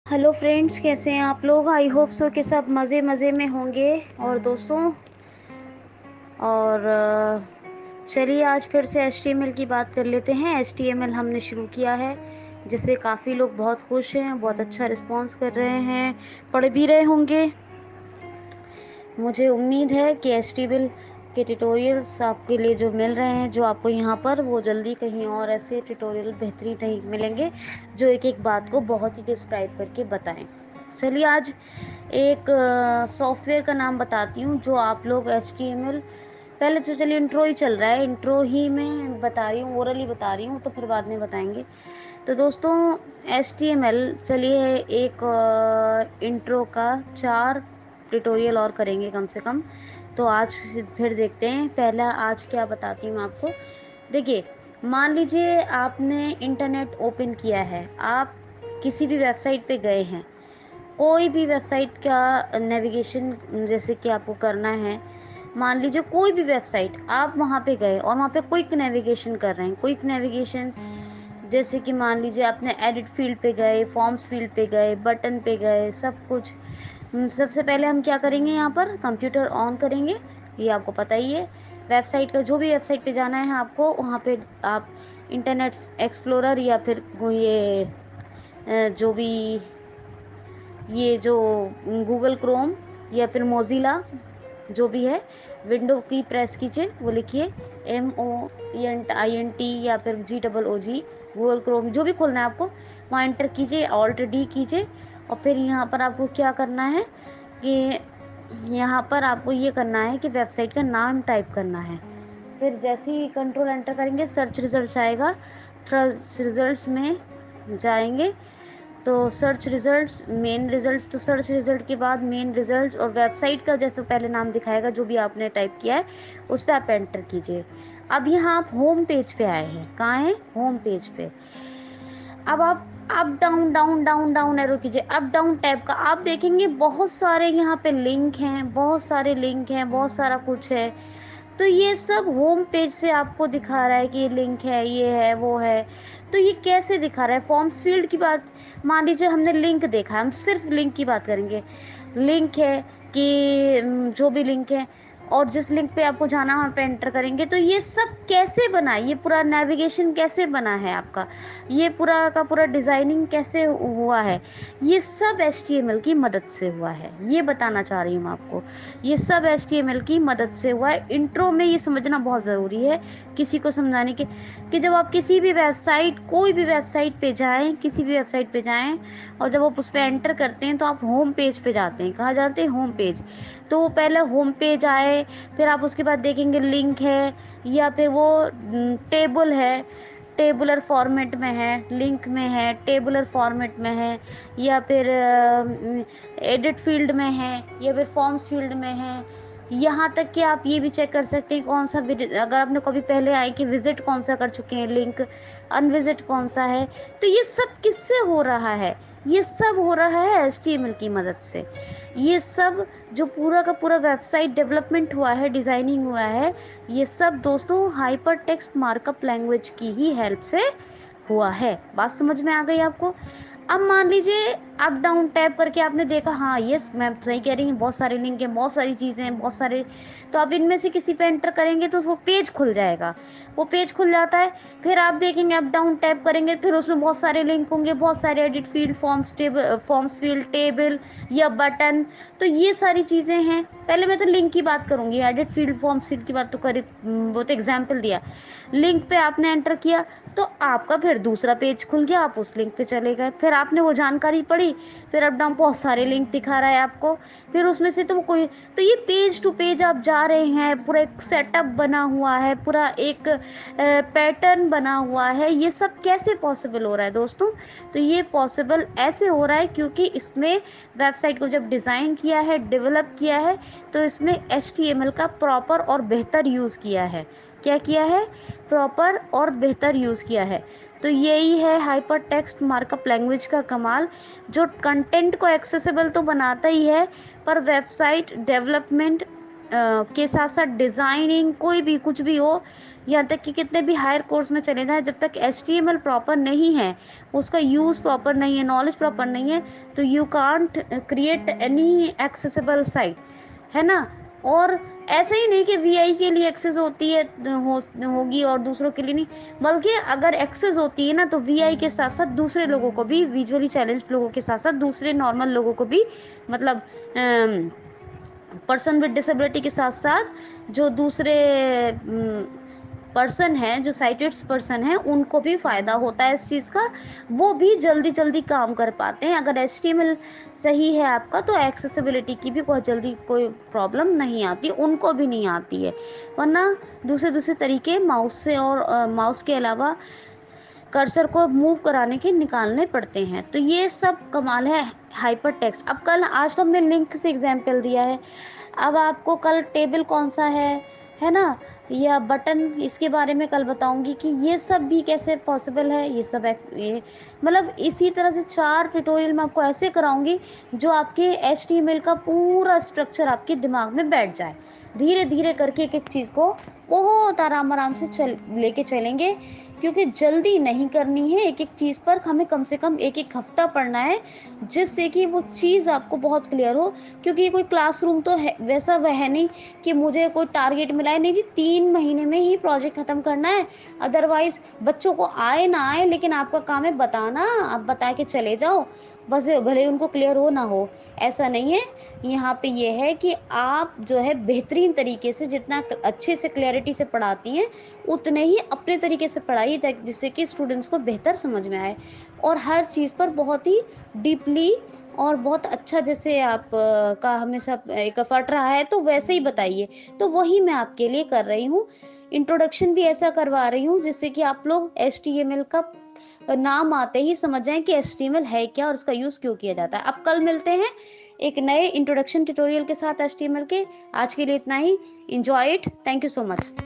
Hello friends, कैसे हैं आप लोग। आई होप सो कि सब मज़े मज़े में होंगे। और दोस्तों, और चलिए आज फिर से HTML की बात कर लेते हैं। HTML हमने शुरू किया है, जिससे काफ़ी लोग बहुत खुश हैं, बहुत अच्छा रिस्पांस कर रहे हैं, पढ़ भी रहे होंगे। मुझे उम्मीद है कि HTML के ट्यूटोरियल्स आपके लिए जो मिल रहे हैं, जो आपको यहाँ पर, वो जल्दी कहीं और ऐसे ट्यूटोरियल बेहतरीन नहीं मिलेंगे जो एक एक बात को बहुत ही डिस्क्राइब करके बताएं। चलिए आज एक सॉफ्टवेयर का नाम बताती हूँ जो आप लोग HTML, पहले तो चलिए इंट्रो ही चल रहा है, इंट्रो ही मैं बता रही हूँ, ओरली बता रही हूँ, तो फिर बाद में बताएंगे। तो दोस्तों, HTML, चलिए एक इंट्रो का 4 ट्यूटोरियल और करेंगे कम से कम। तो आज फिर देखते हैं, पहला आज क्या बताती हूँ आपको। देखिए, मान लीजिए आपने इंटरनेट ओपन किया है, आप किसी भी वेबसाइट पे गए हैं, कोई भी वेबसाइट का नेविगेशन जैसे कि आपको करना है। मान लीजिए कोई भी वेबसाइट, आप वहाँ पे गए और वहाँ पे क्विक नेविगेशन कर रहे हैं। क्विक नेविगेशन जैसे कि मान लीजिए आपने एडिट फील्ड पे गए, फॉर्म्स फील्ड पे गए, बटन पे गए, सब कुछ। सबसे पहले हम क्या करेंगे, यहाँ पर कंप्यूटर ऑन करेंगे। ये आपको पता ही है, वेबसाइट का जो भी वेबसाइट पे जाना है आपको, वहाँ पे आप इंटरनेट एक्सप्लोरर या फिर ये जो भी जो गूगल क्रोम या फिर मोज़िला जो भी है, विंडो की प्रेस कीजिए, वो लिखिए MOENT या फिर GOOG, गूगल क्रोम जो भी खोलना है आपको, वहाँ एंटर कीजिए, ALT-D कीजिए। और फिर यहाँ पर आपको क्या करना है कि यहाँ पर आपको ये करना है कि वेबसाइट का नाम टाइप करना है। फिर जैसे ही कंट्रोल एंटर करेंगे, सर्च रिजल्ट आएगा। सर्च रिजल्ट्स में जाएंगे तो सर्च रिजल्ट्स, मेन रिजल्ट्स, तो सर्च रिजल्ट के बाद मेन रिजल्ट्स, और वेबसाइट का जैसे पहले नाम दिखाएगा जो भी आपने टाइप किया है, उस पर आप एंटर कीजिए। अब यहाँ आप होम पेज पे आए हैं। कहाँ हैं? होम पेज पे। अब आप up down down down down arrow कीजिए, अप डाउन टैब का। आप देखेंगे बहुत सारे यहाँ पे लिंक हैं, बहुत सारे लिंक हैं, बहुत सारा कुछ है। तो ये सब होम पेज से आपको दिखा रहा है कि ये लिंक है, ये है, वो है। तो ये कैसे दिखा रहा है? फॉर्म्स फील्ड की बात, मान लीजिए हमने लिंक देखा, हम सिर्फ लिंक की बात करेंगे। लिंक है कि जो भी लिंक है, और जिस लिंक पे आपको जाना वहाँ पे एंटर करेंगे। तो ये सब कैसे बना है, ये पूरा नेविगेशन कैसे बना है आपका, ये पूरा का पूरा डिज़ाइनिंग कैसे हुआ है, ये सब HTML की मदद से हुआ है। ये बताना चाह रही हूँ आपको, ये सब HTML की मदद से हुआ है। इंट्रो में ये समझना बहुत ज़रूरी है किसी को समझाने के, कि जब आप किसी भी वेबसाइट, कोई भी वेबसाइट पे जाएं, किसी भी वेबसाइट पे जाएं, और जब आप उस पर एंटर करते हैं तो आप होम पेज पे जाते हैं। कहाँ जाते हैं? Home page. तो वो पहले होम पेज आए, फिर आप उसके बाद देखेंगे लिंक है, या फिर वो टेबल है, टेबुलर फॉर्मेट में है, लिंक में है, टेबुलर फॉर्मेट में है, या फिर एडिट फील्ड में है, या फिर फॉर्म्स फील्ड में है। यहाँ तक कि आप ये भी चेक कर सकते हैं कौन सा अगर आपने कभी पहले आए कि विजिट कौन सा कर चुके हैं, लिंक अनविजिट कौन सा है। तो ये सब किससे हो रहा है? ये सब हो रहा है HTML की मदद से। ये सब जो पूरा का पूरा वेबसाइट डेवलपमेंट हुआ है, डिज़ाइनिंग हुआ है, ये सब दोस्तों हाइपर टेक्स्ट मार्कअप लैंग्वेज की ही हेल्प से हुआ है। बात समझ में आ गई आपको? अब मान लीजिए अप डाउन टैप करके आपने देखा, हाँ यस मैं सही कह रही हूँ, बहुत सारे लिंक हैं, बहुत सारी चीज़ें हैं, बहुत सारे। तो आप इनमें से किसी पे एंटर करेंगे तो वो पेज खुल जाएगा। वो पेज खुल जाता है, फिर आप देखेंगे अप डाउन टैप करेंगे, फिर उसमें बहुत सारे लिंक होंगे, बहुत सारे edit field, forms field, table या बटन। तो ये सारी चीज़ें हैं। पहले मैं तो लिंक की बात करूंगी, एडिट फील्ड, फॉर्म्स फील्ड की बात तो करी, वो तो एग्जाम्पल दिया। लिंक पे आपने एंटर किया तो आपका फिर दूसरा पेज खुल गया, आप उस लिंक पे चले गए, फिर आपने वो जानकारी पढ़ी, फिर अप डाउन बहुत सारे लिंक दिखा रहा है आपको, फिर उसमें से तो कोई, तो ये पेज टू पेज आप जा रहे हैं, पूरा एक सेटअप बना हुआ है, पूरा एक पैटर्न बना हुआ है। ये सब कैसे पॉसिबल हो रहा है दोस्तों? तो ये पॉसिबल ऐसे हो रहा है क्योंकि इसमें वेबसाइट को जब डिज़ाइन किया है, डेवलप किया है, तो इसमें HTML का प्रॉपर और बेहतर यूज़ किया है। क्या किया है? प्रॉपर और बेहतर यूज़ किया है। तो यही है हाइपर टेक्स्ट मार्कअप लैंग्वेज का कमाल, जो कंटेंट को एक्सेसिबल तो बनाता ही है, पर वेबसाइट डेवलपमेंट के साथ साथ डिज़ाइनिंग कोई भी कुछ भी हो, यहाँ तक कि कितने भी हायर कोर्स में चले जाएं, जब तक HTML प्रॉपर नहीं है, उसका यूज़ प्रॉपर नहीं है, नॉलेज प्रॉपर नहीं है, तो you can't create any accessible site, है ना। और ऐसे ही नहीं कि VI के लिए एक्सेस होती है होगी और दूसरों के लिए नहीं, बल्कि अगर एक्सेस होती है ना तो VI के साथ साथ दूसरे लोगों को भी, विजुअली चैलेंज्ड लोगों के साथ साथ दूसरे नॉर्मल लोगों को भी, मतलब पर्सन विद डिसेबिलिटी के साथ साथ जो दूसरे पर्सन है, जो साइटेड पर्सन है, उनको भी फ़ायदा होता है इस चीज़ का। वो भी जल्दी जल्दी काम कर पाते हैं। अगर HTML सही है आपका तो एक्सेसिबिलिटी की भी बहुत जल्दी कोई प्रॉब्लम नहीं आती, उनको भी नहीं आती है। वरना दूसरे दूसरे तरीके माउस से और माउस के अलावा कर्सर को मूव कराने के निकालने पड़ते हैं। तो ये सब कमाल है हाइपर टेक्स्ट। अब कल, आज तो हमने लिंक से एग्जाम्पल दिया है, अब आपको कल टेबल कौन सा है ना, या बटन, इसके बारे में कल बताऊंगी कि ये सब भी कैसे पॉसिबल है। ये सब ये मतलब इसी तरह से 4 ट्यूटोरियल मैं आपको ऐसे कराऊंगी जो आपके HTML का पूरा स्ट्रक्चर आपके दिमाग में बैठ जाए। धीरे धीरे करके एक एक चीज़ को बहुत आराम आराम से लेके चलेंगे, क्योंकि जल्दी नहीं करनी है। एक एक चीज़ पर हमें कम से कम एक एक हफ्ता पढ़ना है, जिससे कि वो चीज़ आपको बहुत क्लियर हो। क्योंकि ये कोई क्लासरूम तो है वैसा, वह है नहीं कि मुझे कोई टारगेट मिला है, नहीं जी, 3 महीने में ही प्रोजेक्ट ख़त्म करना है। अदरवाइज बच्चों को आए ना आए, लेकिन आपका काम है बताना, आप बता के चले जाओ, बस भले उनको क्लियर हो ना हो, ऐसा नहीं है। यहाँ पे ये है कि आप जो है बेहतरीन तरीके से, जितना अच्छे से क्लैरिटी से पढ़ाती हैं, उतने ही अपने तरीके से पढ़ाइए, जिससे कि स्टूडेंट्स को बेहतर समझ में आए। और हर चीज़ पर बहुत ही डीपली और बहुत अच्छा, जैसे आप का हमेशा एक एफर्ट रहा है, तो वैसे ही बताइए। तो वही मैं आपके लिए कर रही हूँ, इंट्रोडक्शन भी ऐसा करवा रही हूँ जिससे कि आप लोग HTML का नाम आते ही समझ जाएं कि HTML है क्या और इसका यूज़ क्यों किया जाता है। अब कल मिलते हैं एक नए इंट्रोडक्शन ट्यूटोरियल के साथ HTML के। आज के लिए इतना ही। Enjoy it. Thank you so much.